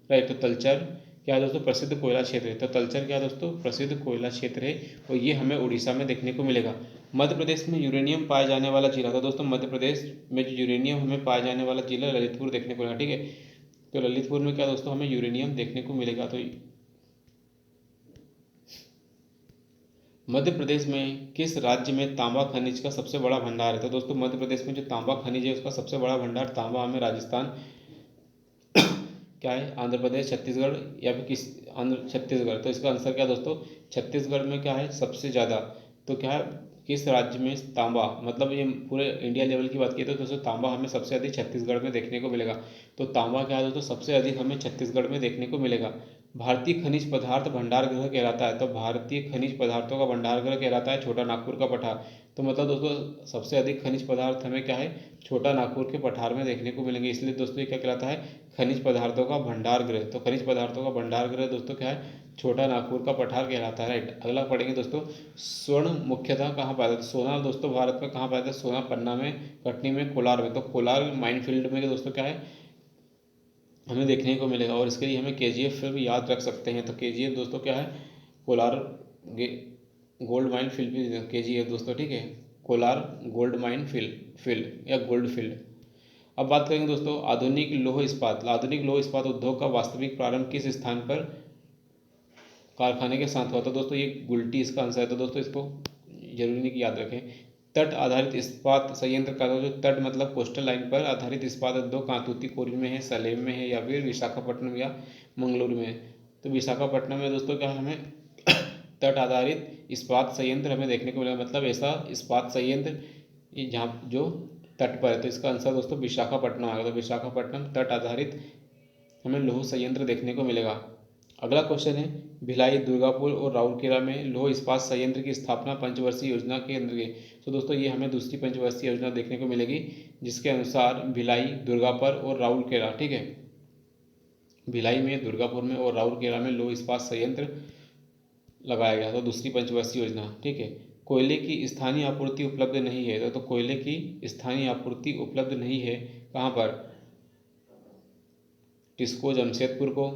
राइट। तो तलचर क्या है दोस्तों, प्रसिद्ध कोयला क्षेत्र है। तो तलचर क्या है दोस्तों, प्रसिद्ध कोयला क्षेत्र है और ये हमें उड़ीसा में देखने को मिलेगा। मध्य प्रदेश में यूरेनियम पाए जाने वाला जिला, तो दोस्तों मध्य प्रदेश में जो यूरेनियम हमें पाए जाने वाला जिला ललितपुर देखने को मिलेगा, ठीक है। तो ललितपुर में क्या दोस्तों हमें यूरेनियम देखने को मिलेगा। तो मध्य प्रदेश में किस राज्य में तांबा खनिज का सबसे बड़ा भंडार है। तो दोस्तों मध्य प्रदेश में जो तांबा खनिज है उसका सबसे बड़ा भंडार तांबा हमें राजस्थान, क्या है, आंध्र प्रदेश, छत्तीसगढ़ या फिर किस आंध्र छत्तीसगढ़। तो इसका आंसर क्या है दोस्तों, छत्तीसगढ़ में क्या है सबसे ज़्यादा। तो क्या है, किस राज्य में तांबा, मतलब ये पूरे इंडिया लेवल की बात की तो दोस्तों तांबा हमें सबसे अधिक छत्तीसगढ़ में देखने को मिलेगा। तो तांबा क्या है दोस्तों, सबसे अधिक हमें छत्तीसगढ़ में देखने को मिलेगा। भारतीय खनिज पदार्थ भंडार गृह कहलाता है। तो भारतीय खनिज पदार्थों का भंडार गृह कहलाता है छोटा नागपुर का पठार। तो मतलब दोस्तों सबसे अधिक खनिज पदार्थ हमें क्या है, छोटा नागपुर के पठार में देखने को मिलेंगे, इसलिए दोस्तों ये क्या कहलाता है, खनिज पदार्थों का भंडार गृह। तो खनिज पदार्थों का भंडार गृह दोस्तों क्या है, छोटा नागपुर का पठार कहलाता है, राइट। अगला पढ़ेंगे दोस्तों, स्वर्ण मुख्यतः कहाँ पाया जाता है। सोना दोस्तों भारत में कहाँ पाया जाता है, सोना पन्ना में, कटनी में, कोलार में। तो कोलार माइन फील्ड में दोस्तों क्या है हमें देखने को मिलेगा और इसके लिए हमें केजीएफ फिल्म याद रख सकते हैं। तो केजीएफ दोस्तों क्या है, Kolar gold mine field, KGF दोस्तों, ठीक है, कोलार गोल्ड माइन फील्ड या गोल्ड फील्ड। अब बात करेंगे दोस्तों आधुनिक लौह इस्पात। आधुनिक लौह इस्पात उद्योग का वास्तविक प्रारंभ किस स्थान पर कारखाने के साथ हुआ। तो दोस्तों ये गुलटी इसका आंसर है। तो दोस्तों इसको जरूरी नहीं कि याद रखें। तट आधारित इस्पात संयंत्र का जो तट मतलब कोस्टल लाइन पर आधारित इस्पात उद्योग कहाँ, तूतीकोरिन में है, सलेम में है या फिर विशाखापट्टनम या मंगलुरु में है। तो विशाखापट्टनम में दोस्तों क्या हमें तट आधारित इस्पात संयंत्र हमें देखने को मिलेगा, मतलब ऐसा इस्पात संयंत्र जहाँ जो तट पर है। तो इसका आंसर दोस्तों विशाखापट्टनम आएगा। तो विशाखापट्टनम तट आधारित हमें लौह संयंत्र देखने को मिलेगा। अगला क्वेश्चन है, भिलाई, दुर्गापुर और राउरकेला में लौह इस्पात संयंत्र की स्थापना पंचवर्षीय योजना के अंतर्गत। तो दोस्तों ये हमें दूसरी पंचवर्षीय योजना देखने को मिलेगी, जिसके अनुसार भिलाई, दुर्गापुर और राउरकेला, ठीक है, भिलाई में, दुर्गापुर में और राउरकेला में लौह इस्पात संयंत्र लगाया गया। तो दूसरी पंचवर्षीय योजना, ठीक है। कोयले की स्थानीय आपूर्ति उपलब्ध नहीं है। तो कोयले की स्थानीय आपूर्ति उपलब्ध नहीं है कहाँ पर, टिस्को जमशेदपुर को,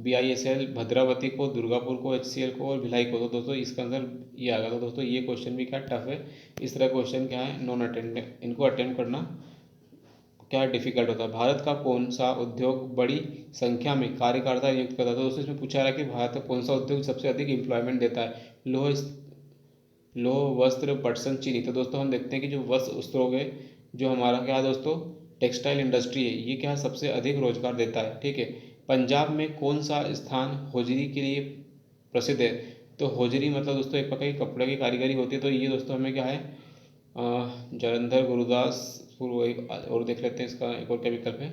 BISL भद्रावती को, दुर्गापुर को, HCL को और भिलाई को। तो दोस्तों इसका आंसर ये आएगा। तो दोस्तों ये क्वेश्चन भी क्या टफ है, इस तरह क्वेश्चन क्या है नॉन अटेंड, इनको अटेंड करना क्या डिफिकल्ट होता है। भारत का कौन सा उद्योग बड़ी संख्या में कार्यकर्ता नियुक्त करता है। तो दोस्तों इसमें पूछा रहा है कि भारत का कौन सा उद्योग सबसे अधिक एम्प्लॉयमेंट देता है। लोह वस्त्र पटसन चीनी। तो दोस्तों हम देखते हैं कि जो वस्त्र उद्योग है, जो हमारा क्या है दोस्तों टेक्सटाइल इंडस्ट्री है, ये क्या है सबसे अधिक रोजगार देता है, ठीक है। पंजाब में कौन सा स्थान होजरी के लिए प्रसिद्ध है। तो होजरी मतलब दोस्तों एक प्रकार की कपड़े की कारीगरी होती है। तो ये दोस्तों हमें क्या है जालंधर, गुरुदासपुर, और देख लेते हैं इसका एक और क्या विकल्प है,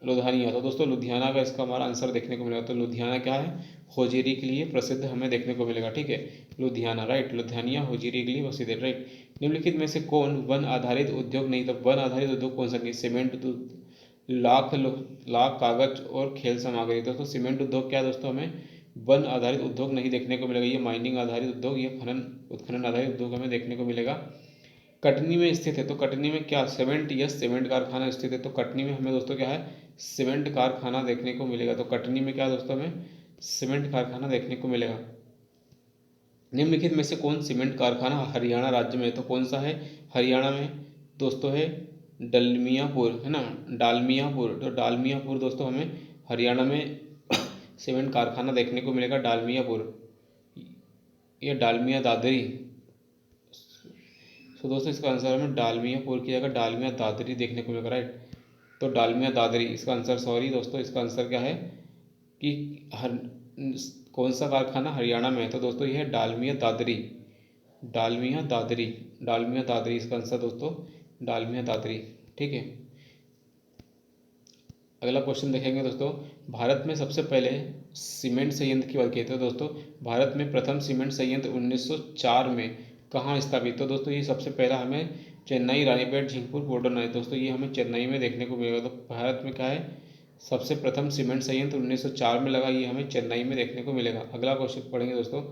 लुधियाना। तो दोस्तों लुधियाना का इसका हमारा आंसर देखने को मिलेगा। तो लुधियाना क्या है, होजियरी के लिए प्रसिद्ध हमें देखने को मिलेगा, ठीक है, लुधियाना, राइट, लुधियाना होजियरी के लिए प्रसिद्ध है, राइट। निम्नलिखित में से कौन वन आधारित उद्योग नहीं। तो वन आधारित उद्योग कौन सा नहीं, सीमेंट, लाख कागज और खेल सामग्री। दोस्तों सीमेंट उद्योग क्या है दोस्तों, हमें वन आधारित उद्योग नहीं देखने को मिलेगा। ये माइनिंग आधारित उद्योग, ये उत्खनन आधारित उद्योग हमें देखने को मिलेगा। कटनी में स्थित है। तो कटनी में क्या, सीमेंट, यस, सीमेंट कारखाना स्थित है। तो कटनी में हमें दोस्तों क्या है, सीमेंट कारखाना देखने को मिलेगा। तो कटनी में क्या दोस्तों हमें सीमेंट कारखाना देखने को मिलेगा। निम्नलिखित में से कौन सीमेंट कारखाना हरियाणा राज्य में है। तो कौन सा है, हरियाणा में दोस्तों है डलमियापुर, है ना, डालमियापुर। तो डालमियापुर दोस्तों हमें हरियाणा में सीमेंट कारखाना देखने को मिलेगा, डालमियापुर, ये डालमिया दादरी। तो दोस्तों इसका आंसर हमें डालमियापुर की जगह डालमिया दादरी देखने को मिलेगा, राइट। तो डालमिया दादरी इसका आंसर, सॉरी दोस्तों इसका आंसर क्या है कि कौन सा कारखाना हरियाणा में है। तो दोस्तों ये है डालमिया दादरी, डालमिया दादरी, डालमिया दादरी इसका आंसर दोस्तों डालमिया दादरी, ठीक है। अगला क्वेश्चन देखेंगे दोस्तों, भारत में सबसे पहले सीमेंट संयंत्र की बात की तो दोस्तों भारत में प्रथम सीमेंट संयंत्र 1904 में कहाँ स्थापित। तो दोस्तों ये सबसे पहला हमें चेन्नई, रानीपेट, झींगपुर, पोर्टोनई। दोस्तों ये हमें चेन्नई में देखने को मिलेगा। तो भारत में क्या है, सबसे प्रथम सीमेंट संयंत्र 1904 में लगा, ये हमें चेन्नई में देखने को मिलेगा। अगला क्वेश्चन पढ़ेंगे दोस्तों,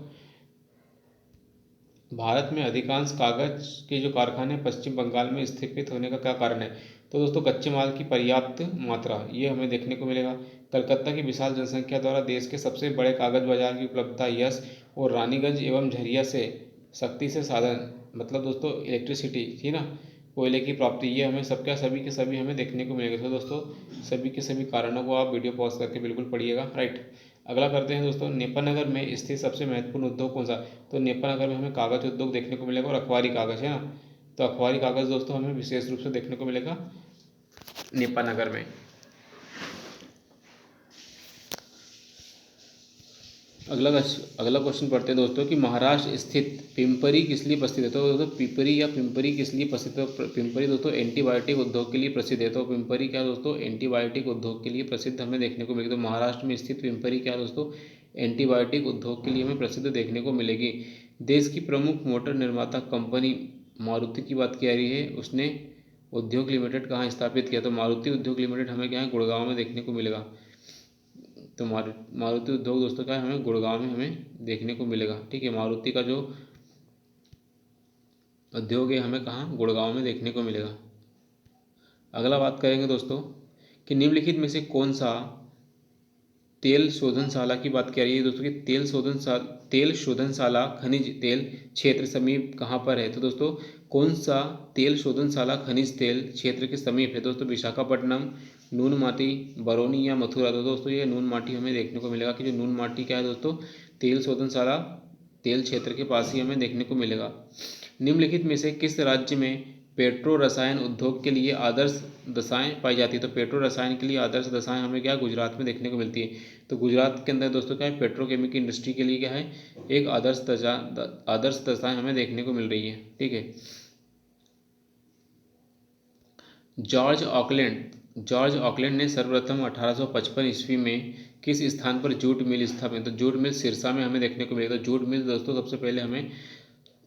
भारत में अधिकांश कागज के जो कारखाने पश्चिम बंगाल में स्थापित होने का क्या कारण है। तो दोस्तों कच्चे माल की पर्याप्त मात्रा, ये हमें देखने को मिलेगा। कलकत्ता की विशाल जनसंख्या द्वारा देश के सबसे बड़े कागज बाजार की उपलब्धता, यश और रानीगंज एवं झरिया से शक्ति से साधन, मतलब दोस्तों इलेक्ट्रिसिटी थी ना, कोयले की प्राप्ति, ये हमें सब क्या सभी के सभी हमें देखने को मिलेगा। तो दोस्तों सभी के सभी कारणों को आप वीडियो पॉज करके बिल्कुल पढ़िएगा। राइट, अगला करते हैं दोस्तों, नेपानगर में स्थित सबसे महत्वपूर्ण उद्योग कौन सा। तो नेपानगर में हमें कागज उद्योग देखने को मिलेगा और अखबारी कागज है ना। तो अखबारी कागज दोस्तों हमें विशेष रूप से देखने को मिलेगा नेपानगर में। अगला क्वेश्चन पढ़ते हैं दोस्तों कि महाराष्ट्र स्थित पिंपरी किस लिए प्रसिद्ध है। तो दोस्तों पिपरी या पिंपरी किस लिए प्रसिद्ध है। तो पिंपरी दोस्तों एंटीबायोटिक उद्योग के लिए प्रसिद्ध है। तो पिंपरी क्या दोस्तों, एंटीबायोटिक उद्योग के लिए प्रसिद्ध हमें देखने को मिलेगी। तो महाराष्ट्र में स्थित पिंपरी क्या दोस्तों, एंटीबायोटिक उद्योग के लिए हमें प्रसिद्ध देखने को मिलेगी। देश की प्रमुख मोटर निर्माता कंपनी मारुति की बात की जा रही है, उसने उद्योग लिमिटेड कहाँ स्थापित किया। तो मारुति उद्योग लिमिटेड हमें क्या है, गुड़गांव में देखने को मिलेगा। तो मारुति उद्योग दोस्तों क्या है, हमें गुड़गांव में हमें देखने को मिलेगा। ठीक है, मारुति का जो उद्योग है हमें कहाँ, गुड़गांव में देखने को मिलेगा। अगला बात करेंगे दोस्तों कि निम्नलिखित में से कौन सा तेल शोधनशाला की बात कर रही है दोस्तों कि तेल शोधनशाला खनिज तेल क्षेत्र समीप कहाँ पर है। तो दोस्तों कौन सा तेल शोधनशाला खनिज तेल क्षेत्र के समीप है। दोस्तों विशाखापट्टनम, नून माटी, बरौनी या मथुरा। तो दोस्तों ये नून माटी हमें देखने को मिलेगा कि जो नून माटी क्या है दोस्तों, तेल शोधनशाला तेल क्षेत्र के पास ही हमें देखने को मिलेगा। निम्नलिखित में से किस राज्य में पेट्रो रसायन उद्योग के लिए आदर्श दशाएं पाई जाती है। तो पेट्रो रसायन के लिए आदर्श दशाएं हमें क्या, गुजरात में देखने को मिलती है। तो गुजरात के अंदर दोस्तों क्या है, पेट्रोकेमिकल इंडस्ट्री के लिए क्या है, एक आदर्श दशाएं हमें देखने को मिल रही है। ठीक है, जॉर्ज ऑकलैंड ने सर्वप्रथम 1855 ईस्वी में किस स्थान पर जूट मिल स्थापित। तो जूट मिल सिरसा में हमें देखने को मिलेगा। तो जूट मिल दोस्तों सबसे पहले हमें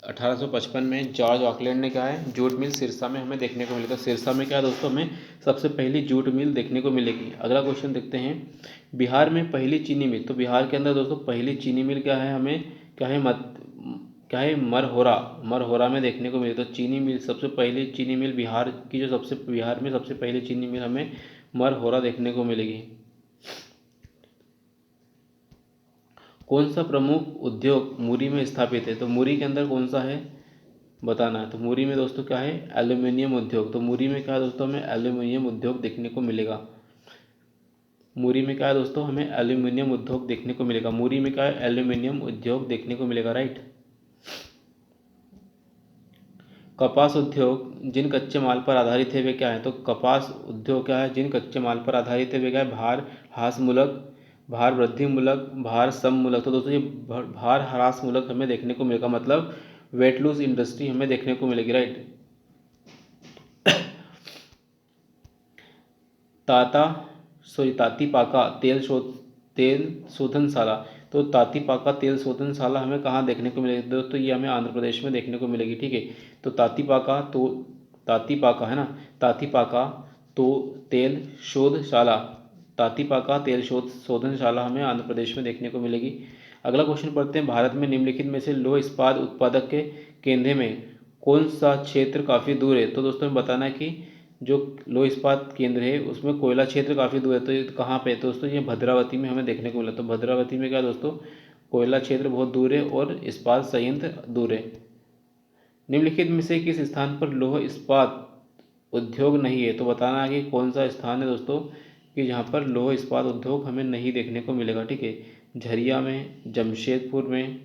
1855 में जॉर्ज ऑकलैंड ने क्या है, जूट मिल सिरसा में हमें देखने को मिलेगा। सिरसा में क्या है दोस्तों, हमें सबसे पहली जूट मिल देखने को मिलेगी। अगला क्वेश्चन देखते हैं, बिहार में पहली चीनी मिल। तो बिहार के अंदर दोस्तों पहली चीनी मिल क्या है, हमें क्या है मरहोरा में देखने को मिली। तो चीनी मिल सबसे पहली चीनी मिल बिहार की जो बिहार में सबसे पहली चीनी मिल हमें मरहोरा देखने को मिलेगी। कौन सा प्रमुख उद्योग मुरी में स्थापित है। तो मुरी के अंदर कौन सा है बताना है। तो मुरी में दोस्तों क्या है, एल्यूमिनियम उद्योग। तो मुरी में क्या है दोस्तों, हमें एल्यूमिनियम उद्योग देखने को मिलेगा। मुरी में क्या है दोस्तों, हमें एल्यूमिनियम उद्योग देखने को मिलेगा। मुरी में क्या है, एल्यूमिनियम उद्योग देखने को मिलेगा। राइट, कपास उद्योग जिन कच्चे माल पर आधारित है वे क्या है। तो कपास उद्योग क्या है, जिन कच्चे माल पर आधारित है वे क्या है, भार ह्रास मूलक, भार वृद्धि मूलक, भार सम मूलक। तो दोस्तों ये भार ह्रास मूलक हमें देखने को मिलेगा, मतलब वेट लूज इंडस्ट्री हमें देखने को मिलेगी। राइट, तातीपाका तेल शोधनशाला। तो तातीपाका तेल शोधनशाला हमें कहाँ देखने को मिलेगी दोस्तों, ये हमें आंध्र प्रदेश में देखने को मिलेगी। ठीक है, तो तातीपाका है ना, तातीपाका तो तेल शोधशाला, तातीपाका तेल शोधनशाला हमें आंध्र प्रदेश में देखने को मिलेगी। अगला क्वेश्चन पढ़ते हैं, भारत में निम्नलिखित में से लौह इस्पात उत्पादक के केंद्र में कौन सा क्षेत्र काफ़ी दूर है। तो दोस्तों हमें बताना है कि जो लौह इस्पात केंद्र है उसमें कोयला क्षेत्र काफ़ी दूर है। तो ये कहाँ पे है, तो दोस्तों ये भद्रावती में हमें देखने को मिला। तो भद्रावती में क्या दोस्तों, कोयला क्षेत्र बहुत दूर है और इस्पात संयंत्र दूर है। निम्नलिखित में से किस स्थान पर लौह इस्पात उद्योग नहीं है। तो बताना है कि कौन सा स्थान है दोस्तों कि जहाँ पर लौह इस्पात उद्योग हमें नहीं देखने को मिलेगा। ठीक है, झरिया में, जमशेदपुर में,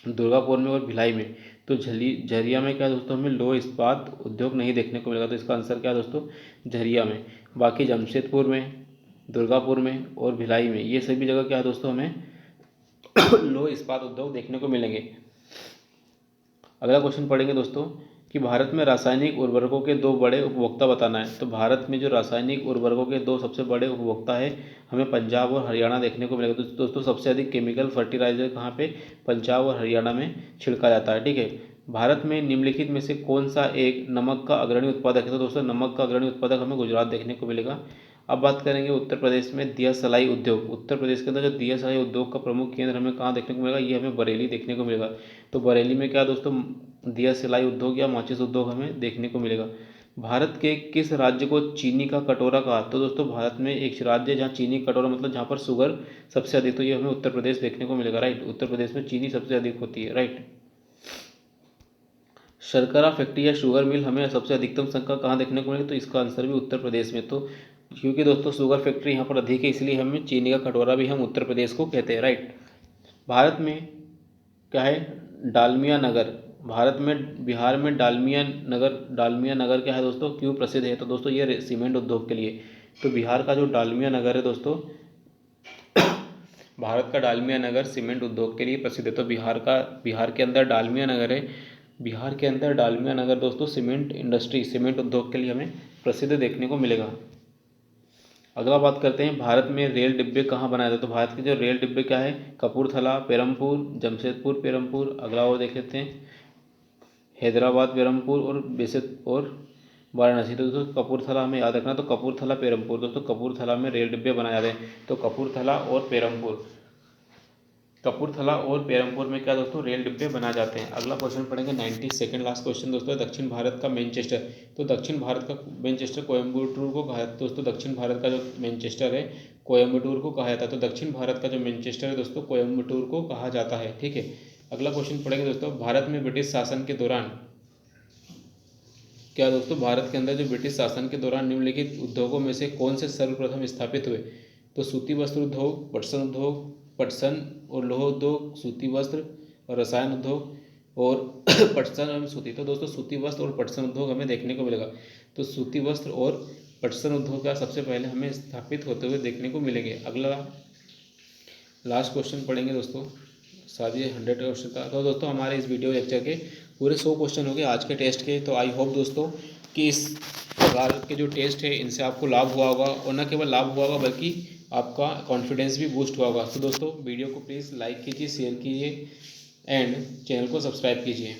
दुर्गापुर में और भिलाई में। तो झरिया में क्या दोस्तों, हमें लौह इस्पात उद्योग नहीं देखने को मिलेगा। तो इसका आंसर क्या है दोस्तों, झरिया में। बाकी जमशेदपुर में, दुर्गापुर में और भिलाई में, ये सभी जगह क्या है दोस्तों, हमें लौह इस्पात उद्योग देखने को मिलेंगे। अगला क्वेश्चन पढ़ेंगे दोस्तों कि भारत में रासायनिक उर्वरकों के दो बड़े उपभोक्ता बताना है। तो भारत में जो रासायनिक उर्वरकों के दो सबसे बड़े उपभोक्ता है हमें पंजाब और हरियाणा देखने को मिलेगा। तो दोस्तों सबसे अधिक केमिकल फर्टिलाइजर कहाँ पे, पंजाब और हरियाणा में छिड़का जाता है। ठीक है, भारत में निम्नलिखित में से कौन सा एक नमक का अग्रणी उत्पादक है। तो दोस्तों नमक का अग्रणी उत्पादक हमें गुजरात देखने को मिलेगा। अब बात करेंगे उत्तर प्रदेश में दिया सलाई उद्योग। उत्तर प्रदेश के अंदर जो दिया सलाई उद्योग का प्रमुख केंद्र हमें कहाँ देखने को मिलेगा, ये हमें बरेली देखने को मिलेगा। तो बरेली में क्या दोस्तों, दिया सिलाई उद्योग या माचिस उद्योग हमें देखने को मिलेगा। भारत के किस राज्य को चीनी का कटोरा कहा? तो दोस्तों भारत में एक राज्य है जहाँ चीनी कटोरा मतलब जहाँ पर शुगर सबसे अधिक, तो ये हमें उत्तर प्रदेश देखने को मिलेगा, राइट। उत्तर प्रदेश में चीनी सबसे अधिक होती है, राइट। शर्करा फैक्ट्री या शुगर मिल हमें सबसे अधिकतम संख्या कहाँ देखने को मिलेगी? तो इसका आंसर भी उत्तर प्रदेश में। तो क्योंकि दोस्तों शुगर फैक्ट्री यहाँ पर अधिक है, इसलिए हमें चीनी का कटोरा भी हम उत्तर प्रदेश को कहते हैं, राइट। भारत में क्या है? डालमिया नगर। भारत में बिहार में डालमिया नगर क्या है दोस्तों, क्यों प्रसिद्ध है? तो दोस्तों ये सीमेंट उद्योग के लिए। तो बिहार का जो डालमिया नगर है दोस्तों, भारत का डालमिया नगर सीमेंट उद्योग के लिए प्रसिद्ध है। तो बिहार के अंदर डालमिया नगर है। बिहार के अंदर डालमिया नगर दोस्तों सीमेंट इंडस्ट्री, सीमेंट उद्योग के लिए हमें प्रसिद्ध देखने को मिलेगा। अगला बात करते हैं, भारत में रेल डिब्बे कहाँ बनाए जाते हैं? तो भारत के जो रेल डिब्बे क्या है? कपूरथला, पेरमपुर, जमशेदपुर पेरमपुर। अगला और देख लेते हैं, हैदराबाद पेरमपुर और वाराणसी। तो दोस्तों कपूरथला हमें याद रखना, तो कपूरथला पेरमपुर। दोस्तों कपूरथला में रेल डिब्बे बनाए जाते हैं। तो कपूरथला और पेरमपुर में क्या दोस्तों? रेल डिब्बे बनाए जाते हैं। अगला क्वेश्चन पढ़ेंगे 92nd लास्ट क्वेश्चन दोस्तों, दक्षिण भारत का मैनचेस्टर। तो दक्षिण भारत का मैनचेस्टर कोयम्बटूर को कहा जाता है। दोस्तों दक्षिण भारत का जो मैनचेस्टर है कोयम्बटूर को कहा जाता है। तो दक्षिण भारत का जो मैनचेस्टर है दोस्तों कोयम्बटूर को कहा जाता है, ठीक है। अगला क्वेश्चन पढ़ेंगे दोस्तों, भारत में ब्रिटिश शासन के दौरान क्या दोस्तों, भारत के अंदर जो ब्रिटिश शासन के दौरान निम्नलिखित उद्योगों में से कौन से सर्वप्रथम स्थापित हुए? तो सूती वस्त्र उद्योग, पटसन और लोह उद्योग, सूती वस्त्र और रसायन उद्योग और पटसन एवं सूती। तो दोस्तों सूती वस्त्र और पटसन उद्योग हमें देखने को मिलेगा। तो सूती वस्त्र और पटसन उद्योग का सबसे पहले हमें स्थापित होते हुए देखने को मिलेंगे। अगला लास्ट क्वेश्चन पढ़ेंगे दोस्तों, शायद ये 100 क्वेश्चन था। तो दोस्तों हमारे इस वीडियो लेक्चर के पूरे 100 क्वेश्चन हो गए आज के टेस्ट के। तो आई होप दोस्तों कि इस प्रकार के जो टेस्ट है इनसे आपको लाभ हुआ होगा, और न केवल लाभ हुआ होगा बल्कि आपका कॉन्फिडेंस भी बूस्ट हुआ होगा। तो दोस्तों वीडियो को प्लीज़ लाइक कीजिए, शेयर कीजिए एंड चैनल को सब्सक्राइब कीजिए।